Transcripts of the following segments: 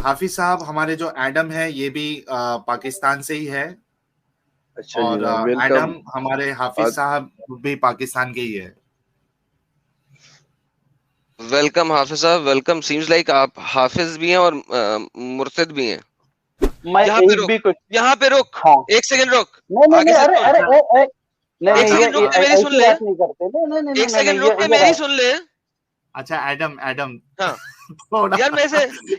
हाफिज साहब, हमारे जो एडम है ये भी पाकिस्तान से ही है। अच्छा जी और वेलकम। एडम हमारे हाफिज साहब भी पाकिस्तान के ही है। वेलकम हाफिज साहब, वेलकम। सीम्स लाइक आप हाफिज भी हैं और मुर्शिद भी हैं। मैं यहाँ पे एक रुक, भी कुछ यहाँ पे रुक, हाँ 1 सेकंड रुक, नहीं नहीं आगे नहीं से अरे सुन। अरे नहीं एक नहीं सेकंड रुक ये के मेरी सुन ऐसी ले, बात नहीं करते। नहीं नहीं नहीं 1 सेकंड नहीं रुक के मेरी ये सुन ले। अच्छा एडम, एडम हाँ थोड़ा यार, मैं से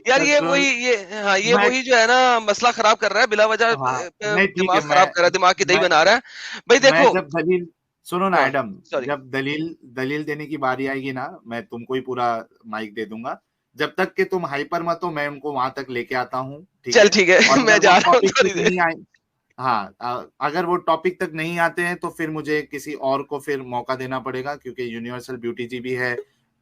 यार ये कंट्रोल। वही ये हाँ ये मैं वही जो है ना, मसला खराब कर रहा है बिला वजह, हाँ नहीं ठीक है। दिमाग खराब कर रहा है, दिमाग की दही मैं बना रहा है भाई। मैं देखो, जब दलील सुनो ना हाँ एडम, सॉरी, जब दलील दलील देने की बारी आएगी ना, मैं तुमको ही पूरा माइक दे दूंगा। जब तक कि तुम हाइपर मत हो, मैं उनको वहां तक लेके आता हूँ, ठीक चल है। ठीक और है मैं अगर वो जा रहा हूँ, टॉपिक थोड़ी तक देर। नहीं आए, हाँ अगर वो टॉपिक तक नहीं आते हैं तो फिर मुझे किसी और को फिर मौका देना पड़ेगा, क्योंकि यूनिवर्सल ब्यूटी जी भी है,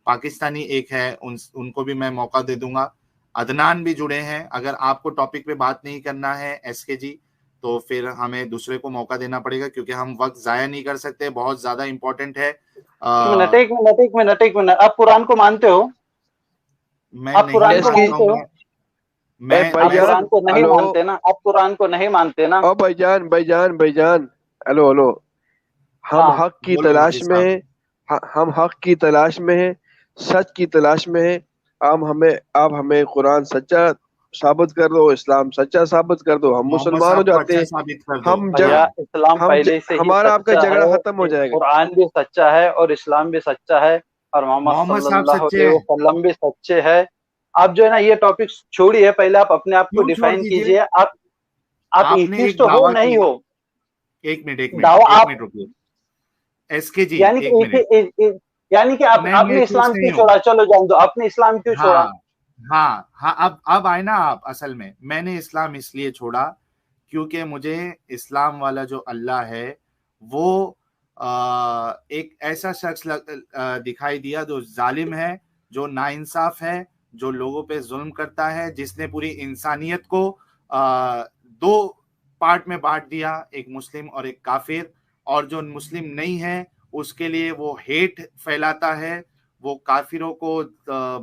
पाकिस्तानी एक है, उनको भी मैं मौका दे दूंगा। अदनान भी जुड़े हैं। अगर आपको टॉपिक पे बात नहीं करना है एसके जी, तो फिर हमें दूसरे को मौका देना पड़ेगा, क्योंकि हम वक्त जाया नहीं कर सकते, बहुत ज्यादा इंपॉर्टेंट है। एक मिनट आप कुरान को मानते हो? मैं आप नहीं कुरान को इसकी मानता मानते हो? हूँ। मैं आप मैं भाईजान कुरान को नहीं हेलो। मानते ना? आप कुरान को नहीं मानते ना? ओ भाईजान भाईजान भाईजान, हेलो हेलो। हम हाँ हक की बोलो तलाश हाफिज में साहब। हैं। हम हक की तलाश में हैं, सच की तलाश में हैं। आप हमें कुरान सच्चा साबित कर दो, इस्लाम सच्चा साबित कर दो, हम मोहम्मद मुसलमान हो साहब को जाते अच्छा हैं। साबित कर दो। हम जग भैया, हाँ इस्लाम पहले से ही हमारा आपका सच्चा झगड़ा है, खत्म हो जाएगा। कुरान भी सच्चा है और इस्लाम भी सच्चा है और मोहम्मद मोहम्मद साहब सल्लल्लाहु सच्चे अलैहि हैं। वसल्लम भी सच्चे है। आप जो है ना ये टॉपिक छोड़िए, पहले आप अपने आप को क्यों छोड़ डिफाइन दीजिए? कीजिए। आप आपने एथिस्ट एक हो दावा नहीं किया। हो? एक मिनट एक मिनट दावा एक आप मिनट रुकिए। एसके जी यानी एक कि मिनट। यानी कि मैं आपने इस्लाम एथिस्ट क्यों नहीं हूँ। छोड़ा? चलो जान दो, आपने इस्लाम क्यों छोड़ा? हाँ हाँ हाँ, अब आए ना आप। असल में मैंने इस्लाम इसलिए छोड़ा क्योंकि मुझे इस्लाम वाला जो अल्लाह है वो एक ऐसा शख्स दिखाई दिया जो जालिम है, जो नाइंसाफ है, जो लोगों पे जुल्म करता है, जिसने पूरी इंसानियत को दो पार्ट में बांट दिया, एक मुस्लिम और एक काफिर। और जो मुस्लिम नहीं है उसके लिए वो हेट फैलाता है, वो काफिरों को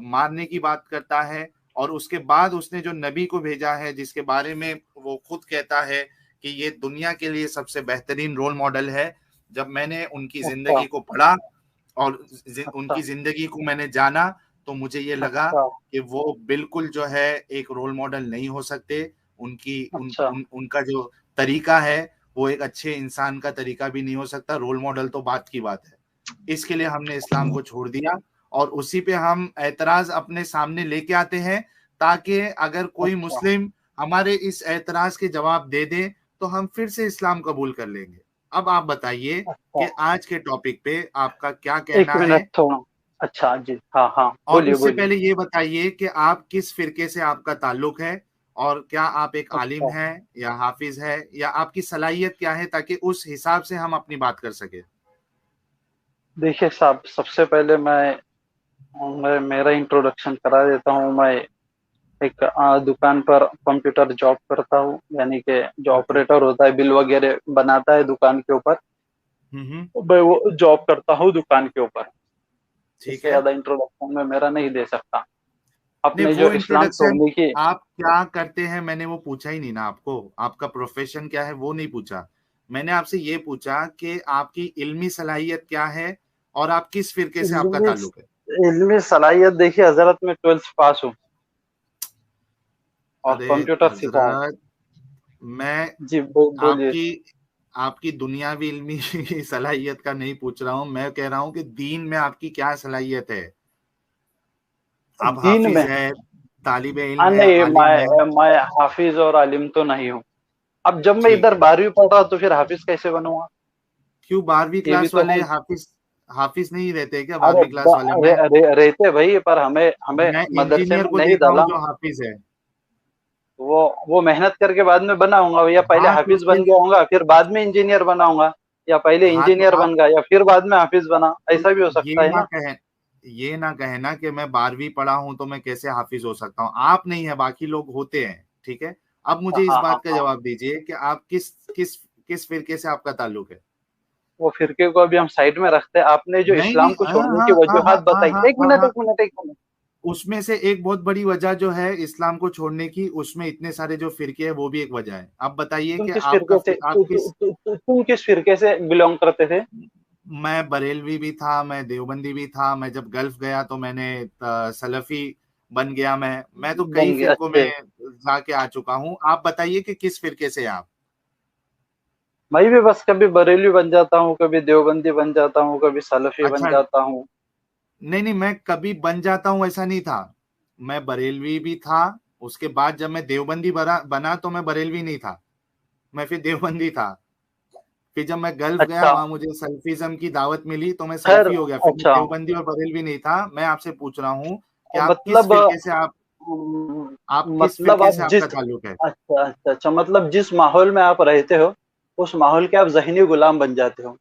मारने की बात करता है। और उसके बाद उसने जो नबी को भेजा है, जिसके बारे में वो खुद कहता है कि ये दुनिया के लिए सबसे बेहतरीन रोल मॉडल है। जब मैंने उनकी अच्छा जिंदगी को पढ़ा और अच्छा उनकी जिंदगी को मैंने जाना, तो मुझे ये लगा अच्छा कि वो बिल्कुल जो है एक रोल मॉडल नहीं हो सकते। अच्छा उनका जो तरीका है वो एक अच्छे इंसान का तरीका भी नहीं हो सकता। रोल मॉडल तो बात की बात है। इसके लिए हमने इस्लाम को छोड़ दिया और उसी पे हम एतराज अपने सामने लेके आते हैं, ताकि अगर कोई अच्छा मुस्लिम हमारे इस एतराज के जवाब दे दे तो हम फिर से इस्लाम कबूल कर लेंगे। अब आप बताइए अच्छा। कि आज के टॉपिक पे आपका क्या एक कहना है। मिनट थोड़ा। अच्छा जी, हाँ हाँ, और बोलिए उससे बोलिए। पहले ये बताइए कि आप किस फिरके से आपका ताल्लुक है, और क्या आप एक आलिम अच्छा हैं या हाफिज है, या आपकी सलाहियत क्या है, ताकि उस हिसाब से हम अपनी बात कर सके। देखिए साहब, सबसे पहले मैं मेरा इंट्रोडक्शन करा देता हूँ। मैं एक दुकान पर कंप्यूटर जॉब करता हूँ, यानी कि जो ओके। ऑपरेटर होता है, बिल वगैरह बनाता है दुकान के ऊपर, हम्म। मैं वो जॉब करता हूँ दुकान के ऊपर। ठीक इससे है। ज्यादा इंट्रोडक्शन में मेरा नहीं दे सकता। नहीं, अपने जो वो इस्लाम इंट्रोडक्शन छोड़ने की। आप क्या करते हैं मैंने वो पूछा ही नहीं ना आपको। आपका प्रोफेशन क्या है वो नहीं पूछा। मैंने आपसे ये पूछा कि आपकी इल्मी सलाहियत क्या है और आप किस फिरके से आपका इल्मी ताल्लुक है। इल्मी सलाहियत देखिए हजरत, में 12th पास हूँ और अरे कंप्यूटर सीखा हूँ। हजरत, मैं जी बोलिए। आपकी आपकी दुनियावी इल्मी सलाहियत का नहीं पूछ रहा हूँ। मैं कह रहा हूँ कि दीन में आपकी क्या सलाहियत है। आप दीन हाफिज में? है, तालिब हाँ इल्म है, नहीं, आलिम है। मैं हाफिज और आलिम तो नहीं हूँ। अब जब मैं ठीक इधर है। 12वीं पढ़ रहा तो फिर हाफिज कैसे बनूंगा? क्यों 12वीं ये भी क्लास तो वाले है। हाफिज हाफिज नहीं रहते क्या अरे 12वीं क्लास वाले? रहते भाई, पर हमें हमें मैं मदरसे इंजीनियर में को नहीं देखा हूँ डाला। जो हाफिज है। वो मेहनत करके बाद में बना होगा, या पहले हाँ तो हाफिज बन फिर गया होगा फिर बाद में इंजीनियर बना होगा, या पहले हाँ तो इंजीनियर आप बन गया या फिर बाद में हाफिज बना, तो ऐसा भी हो ये सकता है ना ना। कहें ये ना कहना कि मैं 12वीं पढ़ा हूं तो मैं कैसे हाफिज हो सकता हूँ। आप नहीं है, बाकी लोग होते हैं, ठीक है। अब मुझे इस हाँ हाँ बात का हाँ। जवाब दीजिए कि आप किस किस फिरके से आपका ताल्लुक है। वो फिरके को अभी हम साइड में रखते हैं। आपने जो नहीं नहीं, इस्लाम को हाँ छोड़ने हाँ की हाँ वजूहात हाँ हाँ बताई, हाँ एक हाँ मिनट हाँ। एक मिनट एक मिनट। उसमें से एक बहुत बड़ी वजह जो है इस्लाम को छोड़ने की, उसमें इतने सारे जो फिरके हैं वो भी एक वजह है। आप बताइए कि आप किस। तुम किस फिरके से बिलोंग करते थे? मैं बरेलवी भी था, मैं देवबंदी भी था, मैं जब गल्फ गया तो मैंने सलफी बन गया। मैं तो कई बन गए फिरकों में अच्छे। जाके आ चुका हूँ। आप बताइए कि किस फिरके से आप। मैं भी बस कभी बरेली बन जाता हूँ, कभी देवबंदी बन जाता हूँ, कभी सलफी बन अच्छा, जाता हूँ। नहीं नहीं, मैं कभी बन जाता हूँ ऐसा नहीं था। मैं बरेलवी भी था, उसके बाद जब मैं देवबंदी बना तो मैं बरेलवी नहीं था, मैं फिर देवबंदी था। फिर जब मैं गल्फ गया, अच्छा। वहां मुझे सल्फिज्म की दावत मिली तो मैं खैर, सल्फी हो गया। फिर मैं अच्छा। देवबंदी और बरेलवी नहीं था। मैं आपसे पूछ रहा हूँ कि आप किस मतलब फिरके से आप किस मतलब फिरके आप से जिस, आपका ताल्लुक है। अच्छा अच्छा अच्छा, मतलब जिस माहौल में आप रहते हो उस माहौल के आप ज़हनी गुलाम बन जाते हो।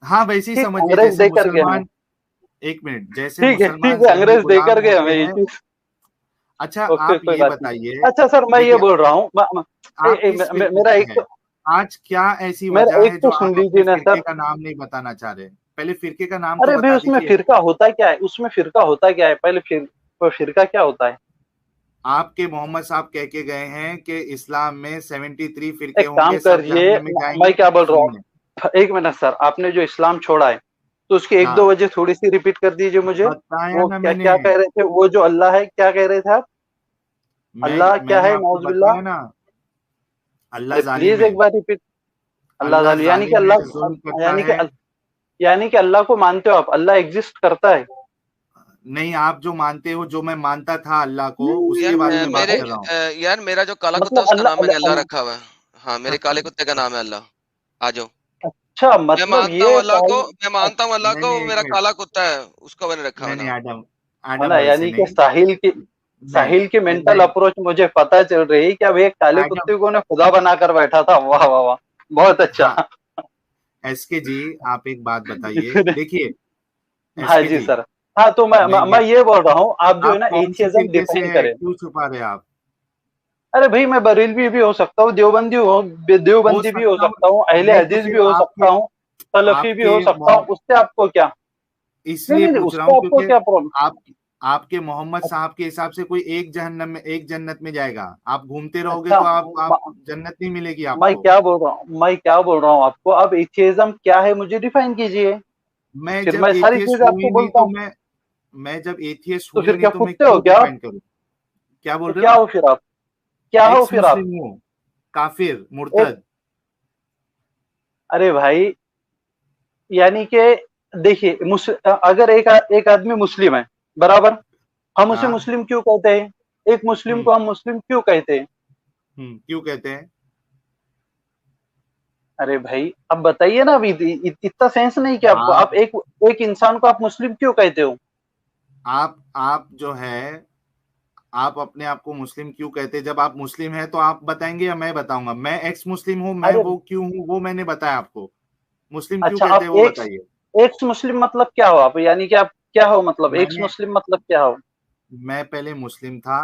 हाँ, वैसे ही ठीक, समझिए अंग्रेज जैसे देकर गए हमें। मुसलमान। एक मिनट, जैसे मुसलमान ठीक है, जहनी अंग्रेज गुलाम देकर गए होते हमें ये हैं। चीज़। अच्छा, ओके, आप कोई ये बात बताइए। नहीं। अच्छा सर, मैं ये देखिए, बोल रहा हूँ, आप किस फिरके मेरा से एक हैं? तो, आज क्या ऐसी वजह मेरा एक है जो तो आप सुन अपने लीजिए ना फिरके सर। का नाम नहीं बताना चाह रहे? पहले फिरके का नाम तो अरे भाई, बता उसमें दीजिए। फिरका होता क्या है? उसमें फिरका होता क्या है? पहले वो फिरका क्या होता है? आपके मोहम्मद साहब कह के गए हैं कि इस्लाम में 73 फिरके एक काम होंगे, सब करिए, जहन्नम में मैं जाएंगे। क्या बोल रहा सुनिए। हूँ, एक मिनट सर, आपने जो इस्लाम छोड़ा है तो उसकी एक दो हाँ, वजह थोड़ी सी रिपीट कर दीजिए मुझे। बताया वो ना क्या मैंने। क्या कह रहे थे? वो जो अल्लाह है, क्या कह रहे थे आप? अल्लाह क्या मैंने है? आपको नौजुबिल्ला। बताया ना, अल्लाह अरे जालिम प्लीज है। एक बार रिपीट। अल्लाह अल्लाह ताला, यानी कि जालिम है, जुल्म अल्लाह, करता है। यानी कि अल्लाह को मानते हो आप? अल्लाह एग्जिस्ट करता है? नहीं, आप जो मानते हो, जो मैं मानता था अल्लाह को, यार उसके बारे में बात भाई, कर रहा हूँ। यार मेरा जो काला कुत्ता है मतलब उसका अल्लाह नाम मैंने अल्लाह अल्लाह रखा हुआ है। हाँ, मेरे काले कुत्ते का नाम है अल्लाह। आ जाओ। अच्छा, मैं मतलब मानता हूँ ये अल्लाह को, साहिल। मैं मानता हूँ अल्लाह नहीं को, नहीं, वो एक मेरा मिनट। काला कुत्ता है, उसका मैंने रखा हुआ नहीं नहीं, नाम। आदम, है आदम ना, वैसे यानी कि नहीं। नहीं साहिल की मेंटल नहीं, अप्रोच मुझे पता चल रही है कि अब एक काले आदम। कुत्ते को ने खुदा बनाकर बैठा था। वाह वाह वाह, बहुत हाँ, अच्छा। एसके जी, आप एक बात बताइए, इसने- देखिए। हाँ एसके जी जी, सर। हाँ, तो मैं ये बोल रहा हूँ, आप जो है आप ना कौन से एथियज्म फिरके से डिफाइन है, करें। क्यों छुपा रहे आप? अरे भाई, मैं बरेलवी भी हो सकता हूँ, हो देवबंदी भी हो सकता हूँ। सकता हूँ, अहले नहीं तो हदीस भी फिर हो सकता आपके हूँ, सलफी भी आपके हो सकता हूँ, उससे आपको क्या? नहीं इसलिए नहीं नहीं, पूछ रहा उससे हूँ आपको क्योंकि क्या प्रॉब्लम? आप आपके मोहम्मद साहब के हिसाब से कोई एक जहन्नम में, एक जन्नत में जाएगा। आप घूमते रहोगे अच्छा, तो आप जन्नत नहीं मिलेगी आपको। मैं क्या बोल रहा हूँ आपको, अब एथियज्म क्या है मुझे डिफाइन कीजिए, मैं फिर जब मैं सारी एथियस्ट चीज हूं ही आपको नहीं बोलता तो हूँ। मैं जब एथियस्ट तो हूं ही फिर नहीं क्या तो मैं कुत्ते हो क्यों क्या आप? डिफाइन करूं? क्या बोल तो रहे क्या हो? हो फिर आप? क्या हो एक्स फिर आप? मुस्लिम हूँ, काफिर, एक, मुर्तद। अरे भाई, यानी कि देखिए, अगर एक आदमी मुस्लिम है, बराबर, हम उसे हाँ। मुस्लिम क्यों कहते हैं? एक मुस्लिम हम्म। को हम मुस्लिम क्यों कहते हैं? क्यों कहते हैं? अरे भाई, अब बताइए ना, अभी इतना सेंस नहीं क्या आपको? आप आप एक एक इंसान को आप मुस्लिम क्यों कहते हो? आप जो है, आप अपने आप को मुस्लिम क्यों कहते हैं? जब आप मुस्लिम हैं तो आप बताएंगे या मैं बताऊंगा? मैं एक्स मुस्लिम हूँ, मैं अरे वो क्यों हूँ वो मैंने बताया आपको। मुस्लिम क्यों अच्छा, कहते आप हैं वो बताइए। एक्स मुस्लिम मतलब क्या हो आप? यानी कि आप क्या हो? मतलब एक्स मैंने मुस्लिम मतलब क्या हो? मैं पहले मुस्लिम था,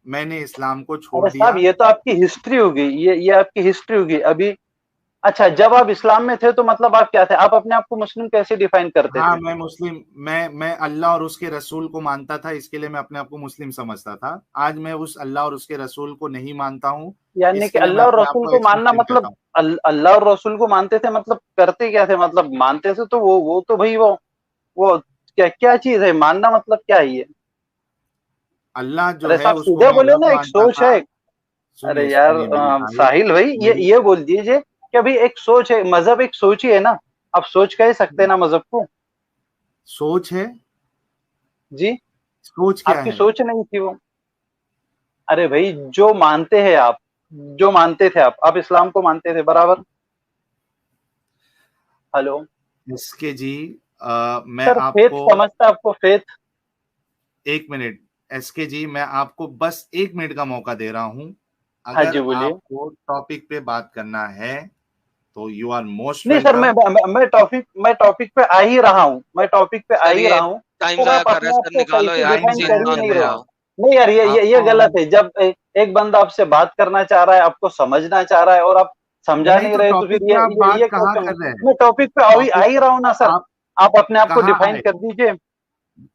मैंने इस्लाम को छोड़ अरे साहब, दिया। ये तो आपकी हिस्ट्री होगी, ये आपकी हिस्ट्री होगी अभी। अच्छा, जब आप इस्लाम में थे तो मतलब आप क्या थे? आप अपने आप को मुस्लिम कैसे डिफाइन करते हाँ, थे? मैं मुस्लिम, मैं अल्लाह और उसके रसूल को मानता था, इसके लिए मैं अपने आप को मुस्लिम समझता था। आज मैं उस अल्लाह और उसके रसूल को नहीं मानता हूँ, यानी कि इसके लिए मैं अल्लाह और अपने आप रसूल को को एक्स मानना मुस्लिम कहता मतलब, हूँ। अल्लाह और रसूल को मानते थे मतलब करते क्या थे? मतलब मानते थे तो वो तो भाई वो क्या क्या चीज है? मानना मतलब क्या है ये? अल्लाह जो अरे है साहब, उसको सीधे मैं बोले अलग ना, एक मानता सोच था। है। अरे सुनिए यार, सुनिए मेरे भाई, साहिल भाई, मेरी ये बोल दीजिए कि अभी एक सोच है, मजहब एक सोच ही है ना। आप सोच कह सकते हैं ना मजहब को? सोच है। जी, सोच क्या आपकी है? सोच नहीं थी वो? अरे भाई, जो मानते हैं आप, जो मानते थे आप इस्लाम को मानते थे, बराबर? हेलो इसके जी, मैं सर, फेथ आपको समझता आपको? फेथ? एक मिनट, एसके जी, मैं आपको बस एक मिनट का मौका दे रहा हूं। हाँ अगर जी, बोलिए। आपको टॉपिक पे बात करना है तो यू आर मोस्ट नहीं सर, वेलकम। मैं टॉपिक पे आ ही रहा हूँ, मैं टॉपिक पे आ सर ही ये रहा हूँ। टाइम पर जाया आप कर रहे अपने हैं आप सर, को सही निकालो से यार, टाइम डिफाइन इंसान कर जाया ही इंसान नहीं कर को रहे रहे हैं हो। यार। आप। नहीं यार, ये आपको गलत है। जब एक बंदा आपसे बात करना चाह रहा है, आपको समझना चाह रहा है, और आप समझा नहीं नहीं तो रहे, तो फिर टॉपिक पे आप बात ये कहाँ कैसे हो? कर रहे हैं? मैं टॉपिक पे आ टॉपिक ही रहा हूँ ना सर। आप आप अपने आप को कहाँ डिफाइन आए? कर दीजिए।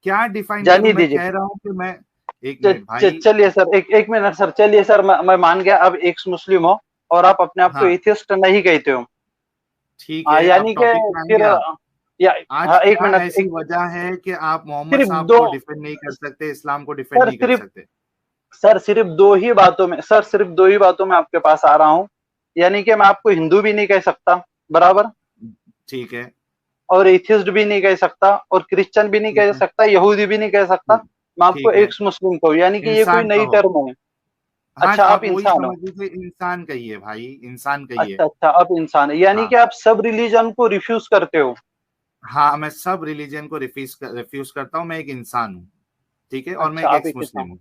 क्या डिफाइन जानिए करूं? मैं दीजिए। कह रहा हूं कि मैं, एक मिनट भाई, चलिए सर, एक मिनट सर, चलिए सर, मैं मान गया अब एक्स मुस्लिम हो और आप अपने आप को हाँ एथियस्ट नहीं कहते हो। ठीक है, अब यानी कि टॉपिक में फिर आएंगे आप। या आज हाँ, एक क्या मिनट, ऐसी वजह है कि आप मोहम्मद सिर्फ साहब दो, को डिफेंड नहीं कर सकते, इस्लाम को डिफेंड सर नहीं कर सिर्फ सकते? सिर्फ दो ही बातों में सर, सिर्फ दो ही बातों में आपके पास आ रहा हूँ। यानी कि मैं आपको हिंदू भी नहीं कह सकता, बराबर, ठीक है, और एथियस्ट भी नहीं कह सकता, और क्रिश्चियन भी नहीं ठीक कह है, सकता, यहूदी भी नहीं कह सकता। ठीक, मैं आपको ठीक है, एक्स मुस्लिम कहूँ, यानी कि ये कोई इंसान नई कहो। टर्म है। हाँ, अच्छा, आप आप वही इंसान हो। समझ लीजिए, इंसान कहिए भाई, इंसान कहिए। अच्छा अच्छा, आप इंसान है, यानी हाँ कि आप सब रिलीजन को रिफ्यूज करते हो। हाँ, मैं सब रिलीजन को रिफ्यूज करता हूँ, मैं एक इंसान हूँ, ठीक है, और मैं अच्छा, एक आप एक्स एक इंसान मुस्लिम हो। हूँ।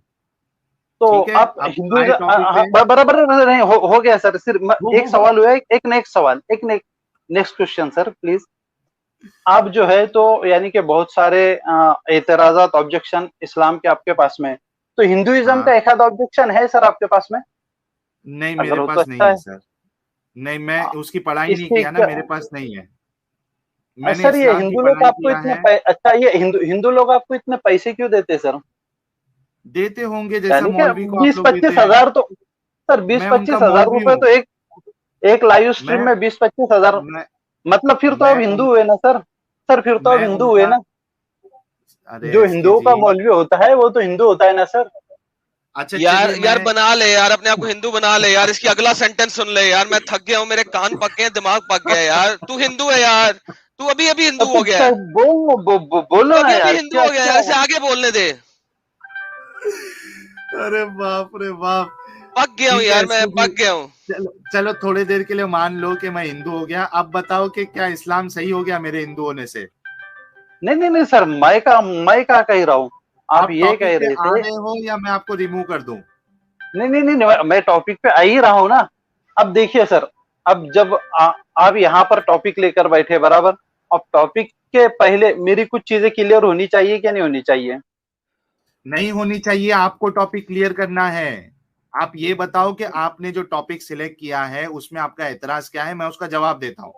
तो ठीक है, आप अब आए हिंदुइज्म, टॉपिक पे। बराबर नहीं, हो गया सर, सिर्फ एक हो। सवाल हुआ है, एक नेक्स्ट सवाल, एक नेक्स्ट क्वेश्चन सर प्लीज। आप जो है तो यानी कि बहुत सारे एतराजात, ऑब्जेक्शन इस्लाम के आपके पास में है। तो हिंदुइज्म का हाँ, एक आध ऑब्जेक्शन है सर आपके पास में? नहीं अगर मेरे हो तो पास अच्छा नहीं है है। सर, नहीं मैं आ, उसकी पढ़ाई नहीं इसके किया ना, क्या, मेरे पास नहीं है। मैंने सर ये इस्लाम की हिंदू लोग पढ़ाई आपको किया इतने है। अच्छा, ये हिंदू हिंदू लोग आपको इतने पैसे क्यों देते सर? देते होंगे जैसा यानी कि मौलवी को आप बीस लोग देते पच्चीस हैं। हजार तो, सर बीस मैं उनका पच्चीस हजार मौलवी रुपए हूँ। तो एक लाइव स्ट्रीम मैं में 20-25 हजार, मैं मतलब फिर तो आप मैं हिंदू उन हुए ना सर? सर फिर तो आप मैं हिंदू हुए उनका, ना? अरे जो एसके हिंदुओं जी, का मौलवी होता है वो तो हिंदू होता है ना सर? अच्छा यार चलिए यार मैं, बना ले यार, अपने आप को हिंदू बना ले यार, इसकी अगला सेंटेंस सुन ले यार, मैं थक गया हूँ, मेरे कान पक गए हैं, दिमाग पक गया है यार। तू हिंदू है यार, तू अभी अभी हिंदू हो गया तो है, बोलो तू ना अभी अभी यार, हिंदू क्या हो गया क्या यार, है? इसे आगे बोलने दे। अरे बाप रे बाप। पक गया हूँ ठीक है यार, मैं एसके जी, पक गया हूँ। चलो चलो थोड़ी देर के लिए मान लो कि मैं हिंदू हो गया, अब बताओ कि क्या इस्लाम सही हो गया मेरे हिंदू होने से? नहीं नहीं नहीं सर, मैं का कह रहा हूँ, आप आप ये टॉपिक कह पे रहे आ थे। रहे हो या मैं आपको रिमूव कर दूं? नहीं नहीं नहीं मैं टॉपिक पे आ ही रहा हूँ ना। अब देखिए सर, अब जब आप यहाँ पर टॉपिक लेकर बैठे, बराबर, अब टॉपिक के पहले मेरी कुछ चीजें क्लियर होनी चाहिए क्या नहीं होनी चाहिए? नहीं होनी चाहिए, आपको टॉपिक क्लियर करना है। आप ये बताओ कि आपने जो टॉपिक सिलेक्ट किया है उसमें आपका एतराज क्या है, मैं उसका जवाब देता हूँ।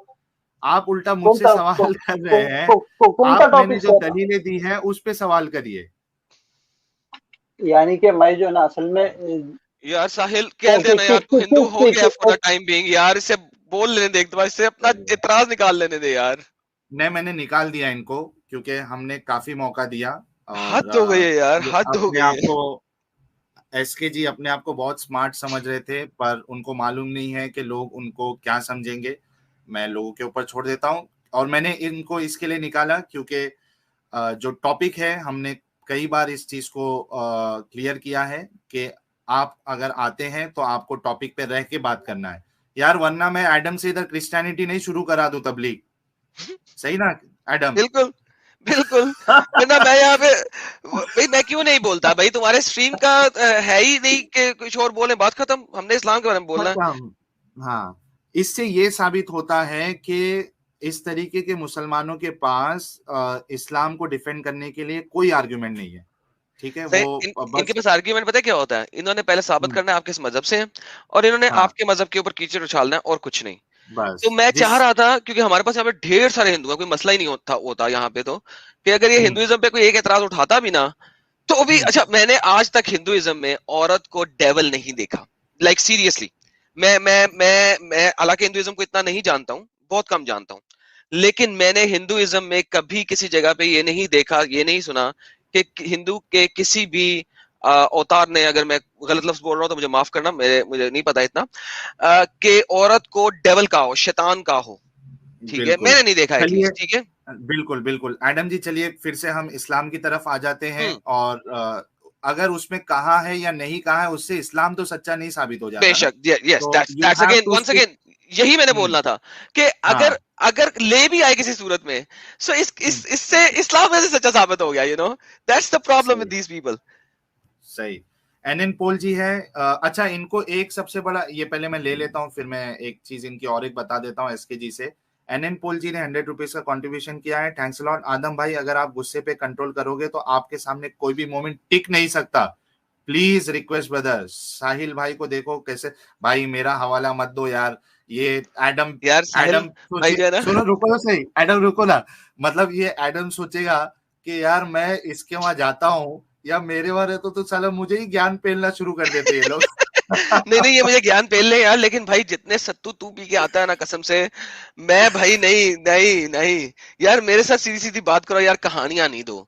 आप उल्टा कौन मुझसे सा सवाल कर रहे हैं। कौन सा आप मैंने टॉपिक जो सर? दलीलें दी है उस पे सवाल करिए। यानी कि मैं जो ना असल में यार साहिल कह देना यार, तू हिंदू हो गया फॉर द टाइम बीइंग यार, इसे बोल लेने दे एक बार, इससे अपना इतराज निकाल लेने दे यार। नहीं मैंने निकाल दिया इनको, क्योंकि हमने काफी मौका दिया। और हद हो गई है यार, ये हद हो अपने गई आप है। को, एसके जी अपने आप को बहुत स्मार्ट समझ रहे थे, पर उनको मालूम नहीं है कि लोग उनको क्या समझेंगे। मैं लोगों के ऊपर छोड़ देता हूँ, और मैंने इनको इसके लिए निकाला क्योंकि जो टॉपिक है हमने कई बार इस चीज को क्लियर किया है कि आप अगर आते हैं तो आपको टॉपिक पे रह के बात करना है यार, वरना मैं एडम से इधर क्रिश्चियनिटी नहीं शुरू करा दूं तबलीग। सही ना एडम? बिल्कुल बिल्कुल, वरना मैं यहाँ पे, भाई मैं क्यों नहीं बोलता भाई, तुम्हारे स्ट्रीम का है ही नहीं कि कुछ और बोले, बात खत्म, हमने इस्लाम के बारे में बोलना है। खत्म। हाँ, इससे ये साबित होता है कि इस तरीके के मुसलमानों के पास इस्लाम को डिफेंड करने के लिए कोई आर्गुमेंट नहीं है, ठीक है, सही, वो इनके बस। पास आर्ग्यूमेंट पता है क्या होता है, इन्होंने पहले साबित करना है आप किस मजहब से हैं, और इन्होंने हाँ, आपके मजहब के ऊपर कीचड़ उछालना है और कुछ नहीं। तो बस मैं जिस, चाह रहा था, क्योंकि हमारे पास यहाँ पे ढेर सारे हिंदू हैं, कोई मसला ही नहीं होता यहाँ पे, तो कि अगर ये हम्म, हिंदुइज्म पे कोई एक एतराज उठाता भी ना, तो भी हम्म, अच्छा, मैंने आज तक हिंदुइज्म में औरत को डेवल नहीं देखा, लाइक सीरियसली। मैं हालांकि हिंदुइज्म को इतना नहीं जानता हूँ, बहुत कम जानता हूँ, लेकिन मैंने हिंदुइज्म में कभी किसी जगह पे ये नहीं देखा, ये नहीं सुना कि हिंदू के किसी भी अवतार ने, अगर मैं गलत लफ्ज बोल रहा हूँ तो मुझे माफ करना, मुझे नहीं पता इतना, कि औरत को डेवल का हो, शैतान का हो, ठीक है, बिल्कुल। मैंने नहीं देखा चलिए, एटलीस्ट, ठीक है। बिल्कुल बिल्कुल एडम जी, चलिए फिर से हम इस्लाम की तरफ आ जाते हैं, हम्म, और अगर उसमें कहा है या नहीं कहा है उससे इस्लाम तो सच्चा नहीं साबित हो जाता ना। बेशक, यस, तो you that's have again, to once stick. Again, यही मैंने बोलना था कि अगर हाँ, अगर ले भी आए किसी सूरत में, सो इससे इस्लाम में से सच्चा साबित हो गया, दैट्स द प्रॉब्लम विद सही दीस पीपल। सही। एनएन पोल जी है। अच्छा, इनको एक सबसे बड़ा, ये पहले मैं ले लेता हूँ, फिर मैं एक चीज इनकी और एक बता देता हूँ एसके जी से। एनएन पोल जी ने 100 रुपीज का कंट्रीब्यूशन किया है, थैंक्स लॉट। आदम भाई, अगर आप गुस्से पे कंट्रोल करोगे तो आपके सामने कोई भी मोमेंट टिक नहीं सकता। Please request brother. साहिल भाई को देखो कैसे, भाई मेरा हवाला मत दो यार। ये एडम, यार साहिल एडम भाई सोचिए, जो है ना, सुनो रुको तो सही, एडम रुको ना। मतलब ये एडम सोचेगा कि यार मैं इसके वहां जाता हूँ या मेरे वहां रहता तो साला मुझे ही ज्ञान पेलना शुरू कर देते ये लोग। नहीं ये मुझे ज्ञान पेल ले यार, लेकिन भाई जितने सत्तू तू पी के आता है ना, कसम से मैं भाई नहीं यार, मेरे साथ सीधी सीधी बात करो यार, कहानियां नहीं दो,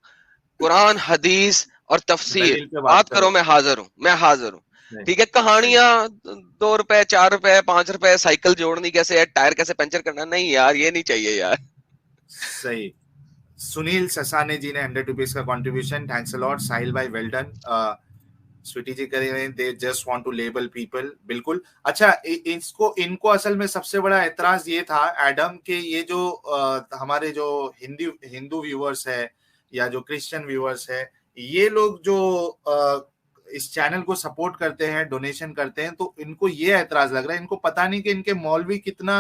कुरान हदीस और तफसीर दलील पे बात करो, मैं हाजिर हूँ। ठीक है, कहानियां 2 रुपए 4 रुपए 5 रुपए, साइकिल जोड़नी कैसे है, टायर कैसे पंचर करना, नहीं यार ये नहीं चाहिए यार। सही। सुनील ससाने जी ने 100 रुपीज का contribution, thanks a lot. Sahil भाई वेल डन। स्वीटी जी करेंगे, they just want to label people, बिल्कुल। अच्छा, इनको असल में सबसे बड़ा एतराज ये था एडम के, ये जो हमारे जो हिंदू व्यूअर्स है या जो क्रिश्चियन व्यूअर्स है, ये लोग जो इस चैनल को सपोर्ट करते हैं, डोनेशन करते हैं, तो इनको ये एतराज लग रहा है, इनको पता नहीं कि इनके मौलवी कितना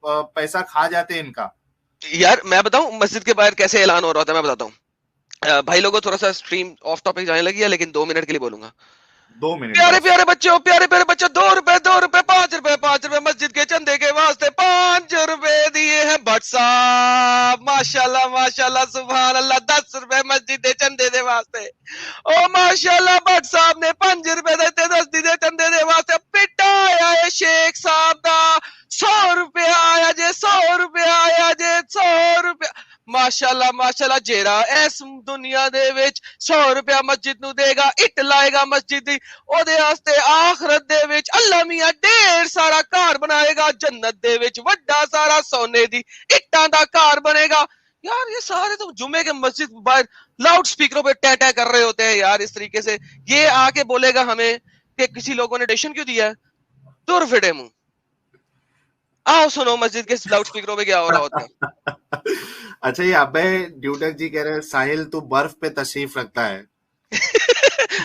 पैसा खा जाते हैं इनका। यार मैं बताऊं मस्जिद के बाहर कैसे ऐलान हो रहा था, मैं बताता हूँ भाई लोगों, थोड़ा सा स्ट्रीम ऑफ टॉपिक जाने लगी है, लेकिन 2 मिनट के लिए बोलूंगा। 2 मिनट। प्यारे बच्चों 2 रुपए 5 रुपए मस्जिद के चंदे के वास्ते 5 रुपए दिए हैं भट्ट साहब, माशाल्लाह सुभान अल्लाह। 10 रुपए मस्जिद के चंदे दे वास्ते, ओ माशाल्लाह भट्ट साहब ने 5 रुपए देते 10 दे चंदे दे वास्ते। पिटा आया है शेख साहब दा 100 रुपए आया जे, 100 रुपए आया जे, 100 रुपए माशाल्लाह जेरा इस दुनिया दे विच 100 रुपया मस्जिद नू देगा, इट लाएगा मस्जिद दी, ओदे वास्ते आखरत दे विच अल्लाह मियां ढेर सारा घर बनाएगा, जन्नत दे विच वड्डा सारा सोने दी इट्टां दा घर बनेगा। यार ये सारे तो जुमे के मस्जिद बाहर लाउड स्पीकरों पे टै कर रहे होते हैं यार इस तरीके से। ये आके बोलेगा हमें कि किसी लोगों ने डोनेशन क्यों दिया है, दूर फिटे मुंह। आओ सुनो मस्जिद के लाउड स्पीकरों पे क्या हो रहा होता है। अच्छा, ये अबे ड्यूटक जी कह रहे हैं साहिल तू बर्फ पे तशरीफ रखता है।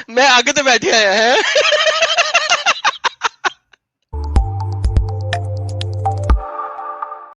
मैं आगे तो बैठे आया है।